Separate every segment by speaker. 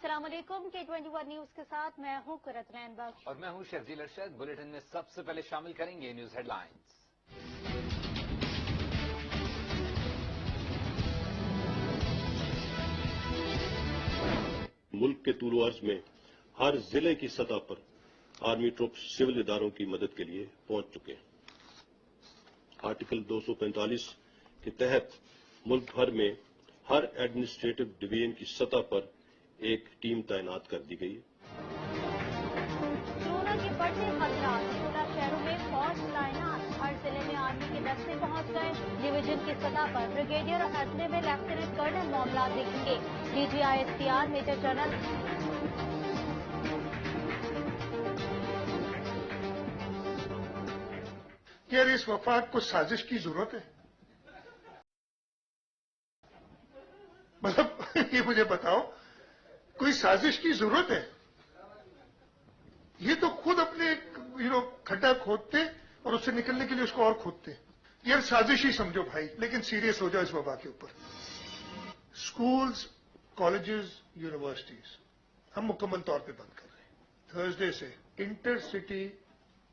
Speaker 1: अस्सलाम वालेकुम। K21 news के साथ मैं हूं कुरतनैन बख्श
Speaker 2: और मैं हूं शर्जील अरशद। बुलेटिन में सबसे पहले शामिल करेंगे न्यूज हेडलाइंस।
Speaker 3: मुल्क के तूल अर्ज में हर जिले की सतह पर आर्मी ट्रुप सिविल इदारों की मदद के लिए पहुंच चुके हैं। आर्टिकल 245 के तहत मुल्क भर में हर एडमिनिस्ट्रेटिव डिवीजन की सतह पर एक टीम तैनात कर दी गई है।
Speaker 1: कोरोना के बढ़ते खतरात, 16 शहरों में फौज तैनात, हर जिले में आर्मी के दस्ते पहुंच गए। डिवीजन की सतह पर ब्रिगेडियर और अदले में लेफ्टिनेंट कर्नल मामला देखेंगे। DGISPR मेजर जनरल
Speaker 4: यार इस वफाक को साजिश की जरूरत है? मतलब ये मुझे बताओ, कोई साजिश की जरूरत है? ये तो खुद अपने खड्डा खोदते और उससे निकलने के लिए उसको और खोदते। यार साजिश ही समझो भाई, लेकिन सीरियस हो जाओ इस वबा के ऊपर। स्कूल्स, कॉलेजेस, यूनिवर्सिटीज हम मुकम्मल तौर पे बंद कर रहे हैं। थर्सडे से इंटरसिटी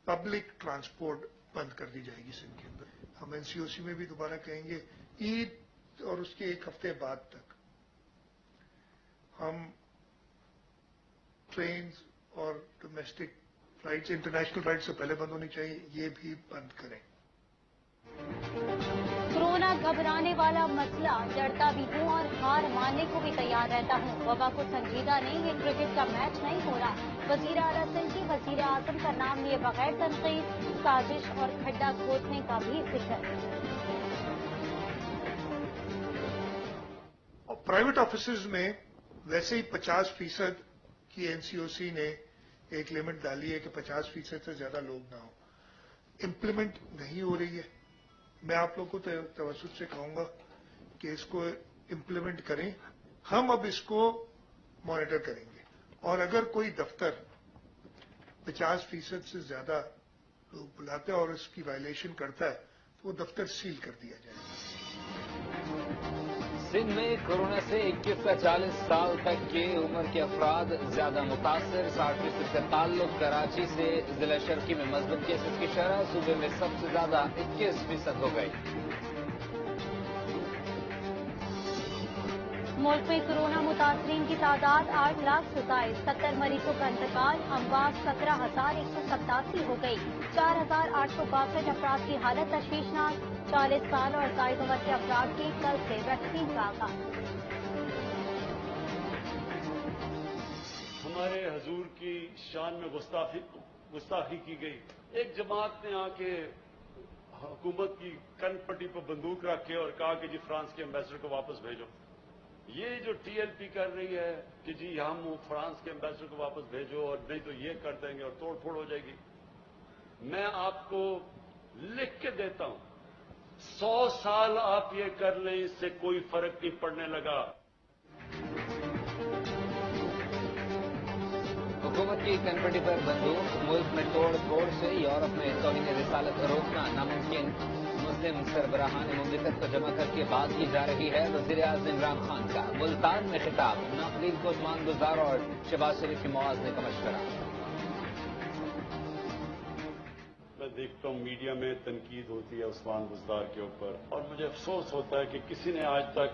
Speaker 4: पब्लिक ट्रांसपोर्ट बंद कर दी जाएगी सिंध के अंदर। हम NCOC में भी दोबारा कहेंगे, ईद और उसके एक हफ्ते बाद तक हम ट्रेन और डोमेस्टिक फ्लाइट्स, इंटरनेशनल फ्लाइट से पहले बंद होनी चाहिए, ये भी बंद करें।
Speaker 1: कोरोना घबराने वाला मसला, डरता भी हूं और हार मानने को भी तैयार रहता हूं। वबा को संजीदा नहीं, ये क्रिकेट का मैच नहीं हो रहा। वजीर आला सिंध की वजीर आजम का नाम लिए बगैर तनकीद, साजिश और खड्डा खोदने का भी जिक्र।
Speaker 4: और प्राइवेट ऑफिस में वैसे ही 50% की NCOC ने एक लिमिट डाली है कि 50% से ज्यादा लोग ना हो। इम्प्लीमेंट नहीं हो रही है। मैं आप लोगों को तवज्जुह से कहूंगा कि इसको इम्प्लीमेंट करें। हम अब इसको मॉनिटर करेंगे और अगर कोई दफ्तर 50% से ज्यादा लोग बुलाते हैं और इसकी वायलेशन करता है तो वो दफ्तर सील कर दिया जाएगा।
Speaker 2: सिंध में कोरोना से 21 से 40 साल तक के उम्र के अफराद ज्यादा मुतासर। 60% का ताल्लुक कराची से। जिला शर्की में मजबूत केसेस की शरह सूबे में सबसे ज्यादा 21% हो गई।
Speaker 1: मुल्क में कोरोना मुतासरीन की तादाद 8,27,000, 70 मरीजों का इंतकाल, अमवात 17,187 हो गई। 4,862 अफराद की हालत तशवीशनाक। 40 साल और जायद उम्र के अफराद की कल से वैक्सीन का आगाज।
Speaker 5: हमारे हजूर की शान में गुस्ताखी की गई। एक जमात ने आके हुकूमत की कनपट्टी पर बंदूक रखे और कहा कि जी फ्रांस के एम्बेसडर को वापस भेजो। ये जो TLP कर रही है कि जी हम फ्रांस के एम्बेसडर को वापस भेजो और नहीं तो ये कर देंगे और तोड़ फोड़ हो जाएगी। मैं आपको लिख के देता हूं, 100 साल आप ये कर लें, इससे कोई फर्क नहीं पड़ने लगा।
Speaker 2: हुकूमत की कनपटी पर बंदूक, मुल्क में तोड़ फोड़ से यूरोप में तौहीन रिसालत रोकना नामुमकिन। मुस्लिम सरबराहान मुमलिकत को जमा करके बात की जा रही है। वजीर आज़म इमरान खान का मुल्तान में खिताब, नाकलीन को उस्मान गुजार और शहबाज शरीफ के मुआवजे का मशवरा।
Speaker 5: मैं देखता हूं मीडिया में तनकीद होती है उस्मान गुजार के ऊपर और मुझे अफसोस होता है कि किसी ने आज तक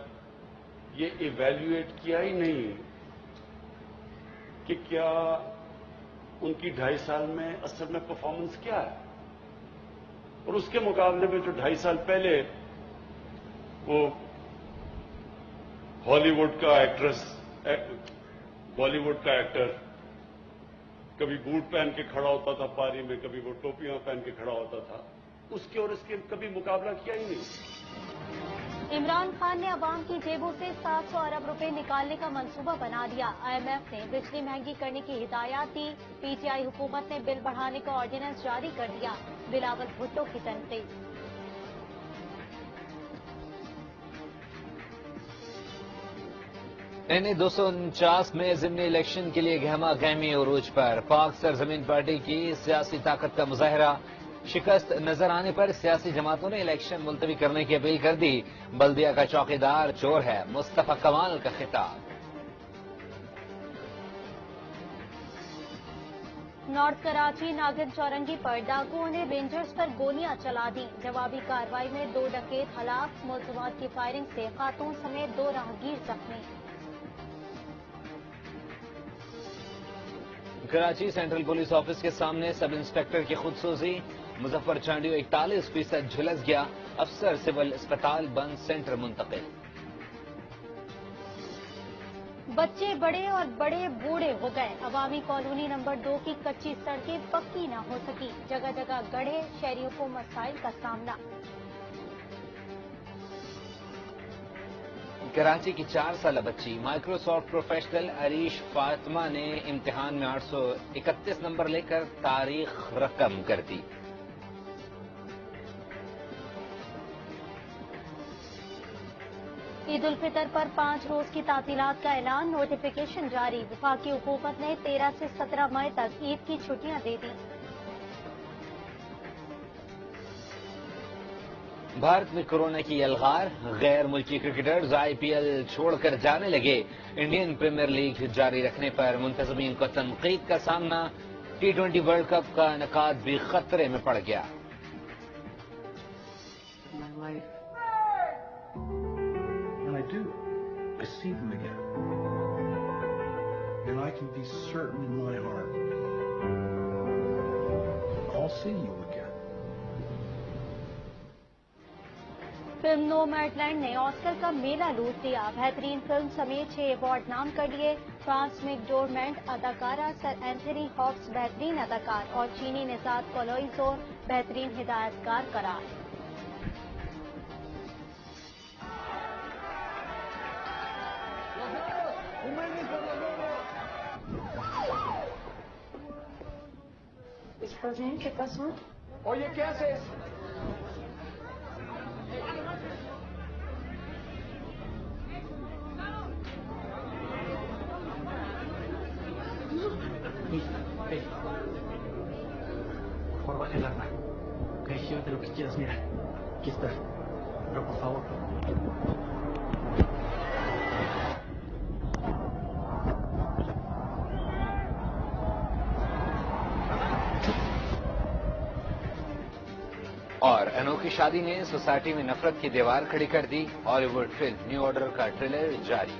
Speaker 5: ये इवैल्यूएट किया ही नहीं कि क्या उनकी 2.5 साल में असल में परफॉर्मेंस क्या है और उसके मुकाबले में जो 2.5 साल पहले वो हॉलीवुड का एक्ट्रेस, बॉलीवुड का एक्टर कभी बूट पहन के खड़ा होता था पारी में, कभी वो टोपियां पहन के खड़ा होता था, उसके और इसके कभी मुकाबला किया ही नहीं।
Speaker 1: इमरान खान ने अवाम की जेबों से 700 अरब रुपए निकालने का मंसूबा बना दिया। IMF ने बिजली महंगी करने की हिदायत दी। PTI हुकूमत ने बिल बढ़ाने का ऑर्डिनेंस जारी कर दिया। बिलावल भुट्टो की तनकीद।
Speaker 2: NA 249 में ज़िमनी इलेक्शन के लिए गहमा गहमी उरूज पर। पाक सरजमीन पार्टी की सियासी ताकत का मुजाहरा। शिकस्त नजर आने पर सियासी जमातों ने इलेक्शन मुलतवी करने की अपील कर दी। बल्दिया का चौकीदार चोर है, मुस्तफा कमाल का खिताब।
Speaker 1: नॉर्थ कराची नागिन चौरंगी पर डाकुओं ने रेंजर्स पर गोलियां चला दी। जवाबी कार्रवाई में 2 डकैत हलाक। मुलजमान की फायरिंग से खातून समेत 2 राहगीर जख्मी।
Speaker 2: कराची सेंट्रल पुलिस ऑफिस के सामने सब इंस्पेक्टर की खुदसूसी। मुजफ्फर चांडियो 41% झुलस गया। अफसर सिविल अस्पताल बंद, सेंटर मुंतकिल।
Speaker 1: बच्चे बड़े और बड़े बूढ़े हो गए। अवामी कॉलोनी नंबर 2 की कच्ची सड़कें पक्की न हो सकी। जगह जगह गड्ढे, शहरियों को मसाइल का सामना।
Speaker 2: कराची की 4 साल बच्ची माइक्रोसॉफ्ट प्रोफेशनल अरीश फातिमा ने इम्तिहान में 831 नंबर लेकर तारीख रकम कर दी।
Speaker 1: ईद उल फितर पर 5 रोज की तातीलात का ऐलान। नोटिफिकेशन जारी। वफाकी हुकूमत ने 13 से 17 मई तक ईद की छुट्टियां दे दी।
Speaker 2: भारत में कोरोना की यलगार। गैर मुल्की क्रिकेटर्स आईपीएल छोड़कर जाने लगे। इंडियन प्रीमियर लीग जारी रखने पर मुंतजमीन को तनकीद का सामना। T20 वर्ल्ड कप का इनेकाद भी खतरे में पड़ गया।
Speaker 6: And I do. I see them again. And I can be certain in my heart, I'll see you again.
Speaker 1: Film Nomadland ने ऑस्कर का मेला लूट लिया। बेहतरीन फिल्म समेत 6 अवार्ड नाम कर लिए। फ्रांस मैकडोरमेंड अदाकारा सर एंथनी हॉप्स बेहतरीन अदाकार और चीनी निजात कोलोइजोर बेहतरीन हिदायतकार करार।
Speaker 7: ¿Qué pasó?
Speaker 8: Oye, ¿qué haces?
Speaker 6: Hey, por favor, baja el arma. Ok, llévate lo que quieras, mira. Aquí está. Pero por favor.
Speaker 2: और अनोखी शादी ने सोसाइटी में नफरत की दीवार खड़ी कर दी। हॉलीवुड फिल्म न्यू ऑर्डर का ट्रेलर जारी।